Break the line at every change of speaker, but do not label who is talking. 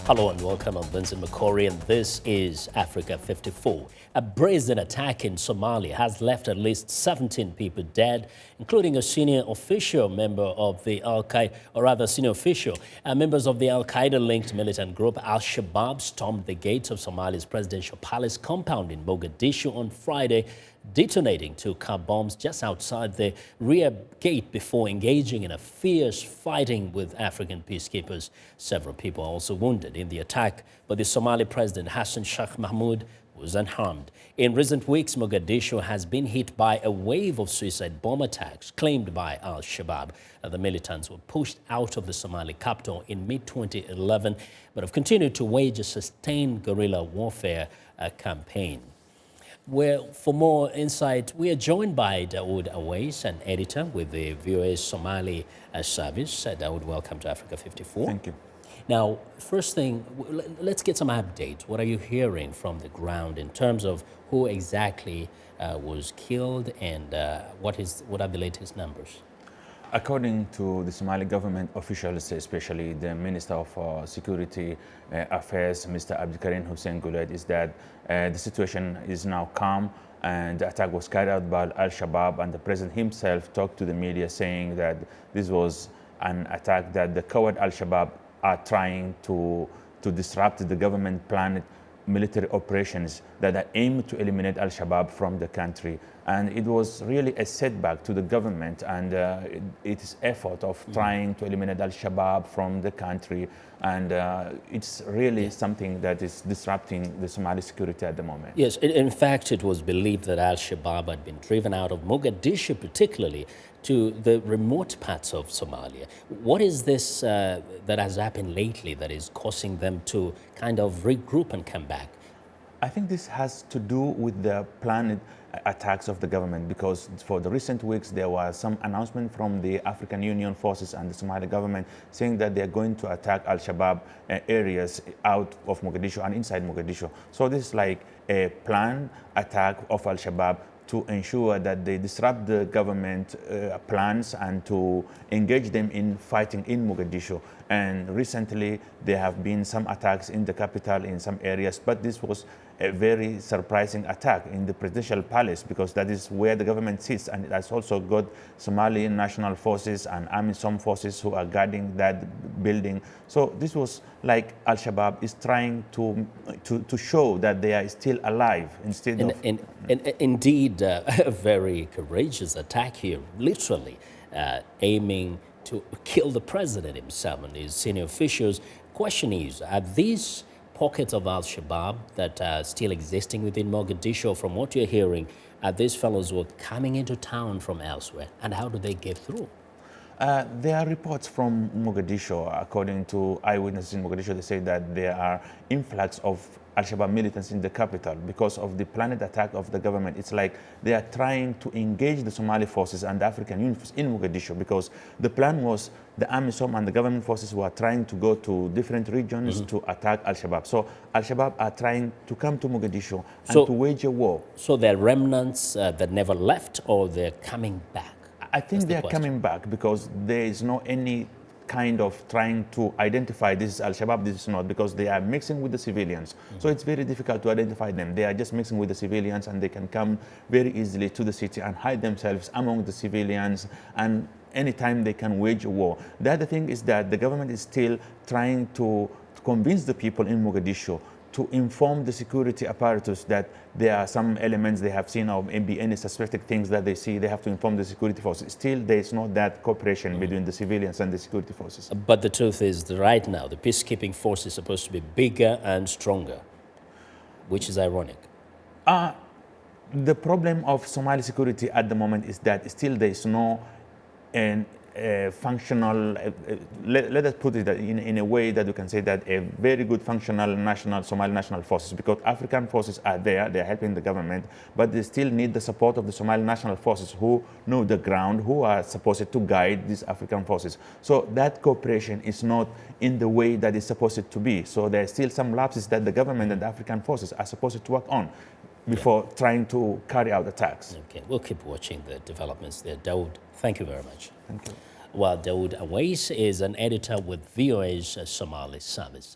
Hello and welcome. I'm Vincent Makori and this is Africa 54. A brazen attack in Somalia has left at least 17 people dead, including a senior official member of the al-Qaeda, or rather senior official. Members of the al-Qaeda-linked militant group al-Shabaab stormed the gates of Somalia's presidential palace compound in Mogadishu on Friday, detonating two car bombs just outside the rear gate before engaging in a fierce fighting with African peacekeepers. Several people are also wounded in the attack, but the Somali president Hassan Sheikh Mahmoud was unharmed. In recent weeks, Mogadishu has been hit by a wave of suicide bomb attacks claimed by al-Shabaab. The militants were pushed out of the Somali capital in mid-2011, but have continued to wage a sustained guerrilla warfare campaign. Well, for more insight, we are joined by Daud Aweys, an editor with the VOA's Somali service. Daud, welcome to Africa 54.
Thank you.
Now, first thing, let's get some updates. What are you hearing from the ground in terms of who exactly was killed and what are the latest numbers?
According to the Somali government officials, especially the Minister of Security Affairs, Mr. Abdikarim Hussein Guled, is that the situation is now calm and the attack was carried out by al-Shabaab, and the president himself talked to the media saying that this was an attack that the coward al-Shabaab are trying to disrupt the government planned military operations that are aimed to eliminate al-Shabaab from the country. And it was really a setback to the government and its effort of trying to eliminate al-Shabaab from the country. And it's really something that is disrupting the Somali security at the moment.
Yes, in fact, it was believed that al-Shabaab had been driven out of Mogadishu, particularly to the remote parts of Somalia. What is this that has happened lately that is causing them to kind of regroup and come back?
I think this has to do with the planned attacks of the government, because for the recent weeks there was some announcement from the African Union forces and the Somali government saying that they're going to attack al-Shabaab areas out of Mogadishu and inside Mogadishu. So this is like a planned attack of al-Shabaab to ensure that they disrupt the government plans and to engage them in fighting in Mogadishu. And recently there have been some attacks in the capital in some areas, but this was a very surprising attack in the presidential palace, because that is where the government sits, and it has also got Somali national forces and AMISOM forces who are guarding that building. So this was like al-Shabaab is trying to show that they are still alive instead of...
Indeed, a very courageous attack here, literally aiming to kill the president himself and his senior officials. Question is, are these pockets of al-Shabaab that are still existing within Mogadishu? From what you're hearing, are these fellows who are coming into town from elsewhere, and how do they get through?
There are reports from Mogadishu. According to eyewitnesses in Mogadishu, they say that there are influx of al-Shabaab militants in the capital because of the planned attack of the government. It's like they are trying to engage the Somali forces and the African Union in Mogadishu, because the plan was the AMISOM and the government forces were trying to go to different regions to attack al-Shabaab. So al-Shabaab are trying to come to Mogadishu and to wage a war.
So they're remnants that never left, or they're coming back?
I think they're coming back, because there is no any kind of trying to identify this is al-Shabaab, this is not, because they are mixing with the civilians. So it's very difficult to identify them. They are just mixing with the civilians, and they can come very easily to the city and hide themselves among the civilians, and anytime they can wage a war. The other thing is that the government is still trying to convince the people in Mogadishu to inform the security apparatus that there are some elements they have seen, or maybe any suspected things that they see. They have to inform the security forces. Still, there is not that cooperation between the civilians and the security forces.
But the truth is that right now, the peacekeeping force is supposed to be bigger and stronger, which is ironic.
The problem of Somali security at the moment is that still there is no functional, let us put it in a way that we can say that a very good functional Somali national forces, because African forces are there, they're helping the government, but they still need the support of the Somali national forces who know the ground, who are supposed to guide these African forces. So that cooperation is not in the way that it's supposed to be. So there are still some lapses that the government and the African forces are supposed to work on before trying to carry out attacks.
Okay, we'll keep watching the developments there. Daud, thank you very much.
Thank you.
Well, Daud Aweys is an editor with VOA's Somali service.